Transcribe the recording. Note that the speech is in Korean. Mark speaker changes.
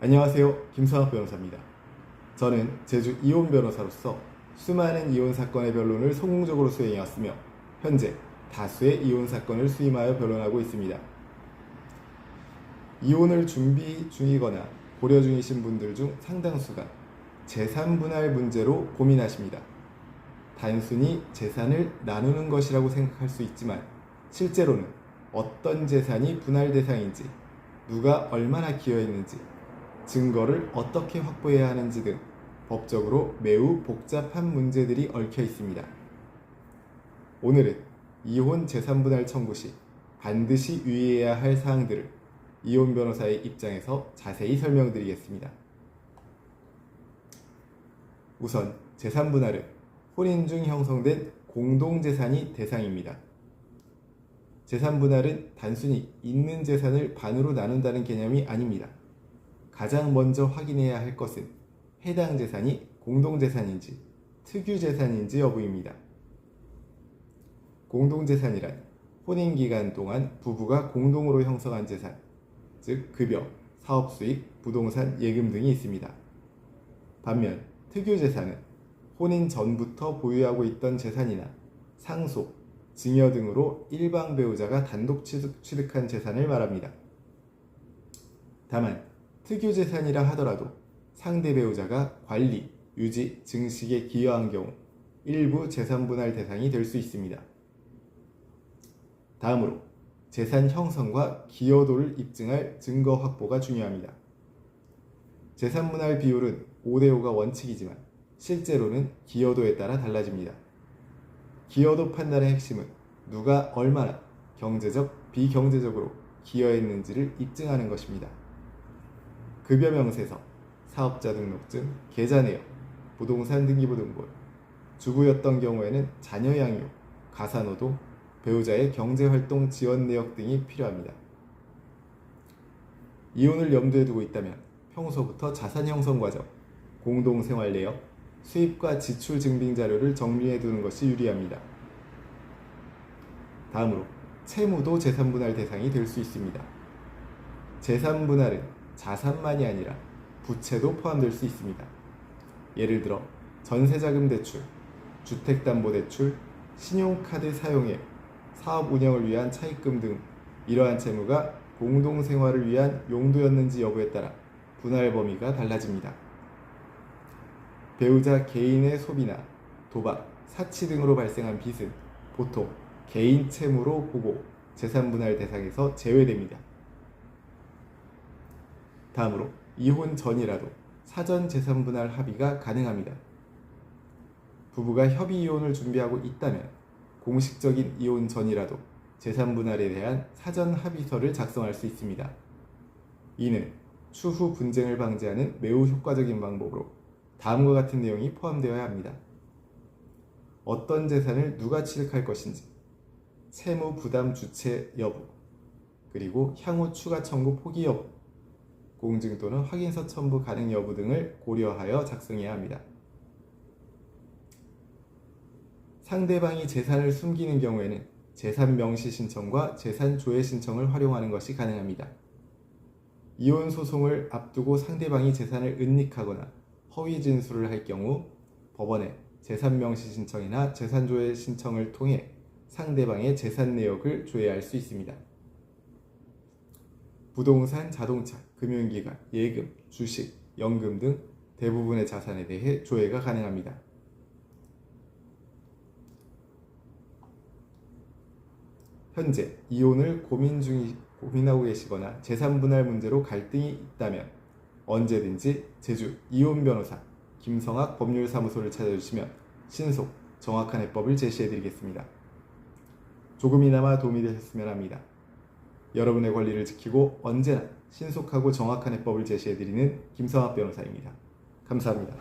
Speaker 1: 안녕하세요. 김성학 변호사입니다. 저는 제주 이혼 변호사로서 수많은 이혼 사건의 변론을 성공적으로 수행해왔으며 현재 다수의 이혼 사건을 수임하여 변론하고 있습니다. 이혼을 준비 중이거나 고려 중이신 분들 중 상당수가 재산 분할 문제로 고민하십니다. 단순히 재산을 나누는 것이라고 생각할 수 있지만 실제로는 어떤 재산이 분할 대상인지, 누가 얼마나 기여했는지, 증거를 어떻게 확보해야 하는지 등 법적으로 매우 복잡한 문제들이 얽혀 있습니다. 오늘은 이혼 재산분할 청구 시 반드시 유의해야 할 사항들을 이혼 변호사의 입장에서 자세히 설명드리겠습니다. 우선 재산분할은 혼인 중 형성된 공동재산이 대상입니다. 재산분할은 단순히 있는 재산을 반으로 나눈다는 개념이 아닙니다. 가장 먼저 확인해야 할 것은 해당 재산이 공동재산인지 특유재산인지 여부입니다. 공동재산이란 혼인기간 동안 부부가 공동으로 형성한 재산, 즉 급여, 사업수익, 부동산, 예금 등이 있습니다. 반면 특유재산은 혼인 전부터 보유하고 있던 재산이나 상속, 증여 등으로 일방 배우자가 단독 취득한 재산을 말합니다. 다만 특유재산이라 하더라도 상대 배우자가 관리, 유지, 증식에 기여한 경우 일부 재산분할 대상이 될 수 있습니다. 다음으로 재산 형성과 기여도를 입증할 증거 확보가 중요합니다. 재산분할 비율은 5대5가 원칙이지만 실제로는 기여도에 따라 달라집니다. 기여도 판단의 핵심은 누가 얼마나 경제적, 비경제적으로 기여했는지를 입증하는 것입니다. 급여 명세서, 사업자 등록증, 계좌 내역, 부동산 등기부 등본, 주부였던 경우에는 자녀 양육, 가사노동, 배우자의 경제활동 지원 내역 등이 필요합니다. 이혼을 염두에 두고 있다면 평소부터 자산 형성 과정, 공동생활 내역, 수입과 지출 증빙 자료를 정리해 두는 것이 유리합니다. 다음으로 채무도 재산분할 대상이 될 수 있습니다. 재산분할은 자산만이 아니라 부채도 포함될 수 있습니다. 예를 들어 전세자금 대출, 주택담보대출, 신용카드 사용액, 사업 운영을 위한 차입금 등 이러한 채무가 공동생활을 위한 용도였는지 여부에 따라 분할 범위가 달라집니다. 배우자 개인의 소비나 도박, 사치 등으로 발생한 빚은 보통 개인 채무로 보고 재산분할 대상에서 제외됩니다. 다음으로 이혼 전이라도 사전 재산분할 합의가 가능합니다. 부부가 협의 이혼을 준비하고 있다면 공식적인 이혼 전이라도 재산분할에 대한 사전 합의서를 작성할 수 있습니다. 이는 추후 분쟁을 방지하는 매우 효과적인 방법으로 다음과 같은 내용이 포함되어야 합니다. 어떤 재산을 누가 취득할 것인지, 채무 부담 주체 여부, 그리고 향후 추가 청구 포기 여부, 공증 또는 확인서 첨부 가능 여부 등을 고려하여 작성해야 합니다. 상대방이 재산을 숨기는 경우에는 재산 명시 신청과 재산 조회 신청을 활용하는 것이 가능합니다. 이혼 소송을 앞두고 상대방이 재산을 은닉하거나 허위 진술을 할 경우 법원에 재산 명시 신청이나 재산 조회 신청을 통해 상대방의 재산 내역을 조회할 수 있습니다. 부동산, 자동차, 금융기관, 예금, 주식, 연금 등 대부분의 자산에 대해 조회가 가능합니다. 현재 이혼을 고민하고 계시거나 재산분할 문제로 갈등이 있다면 언제든지 제주 이혼 변호사 김성학 법률사무소를 찾아주시면 신속, 정확한 해법을 제시해드리겠습니다. 조금이나마 도움이 되셨으면 합니다. 여러분의 권리를 지키고 언제나 신속하고 정확한 해법을 제시해드리는 김성학 변호사입니다. 감사합니다.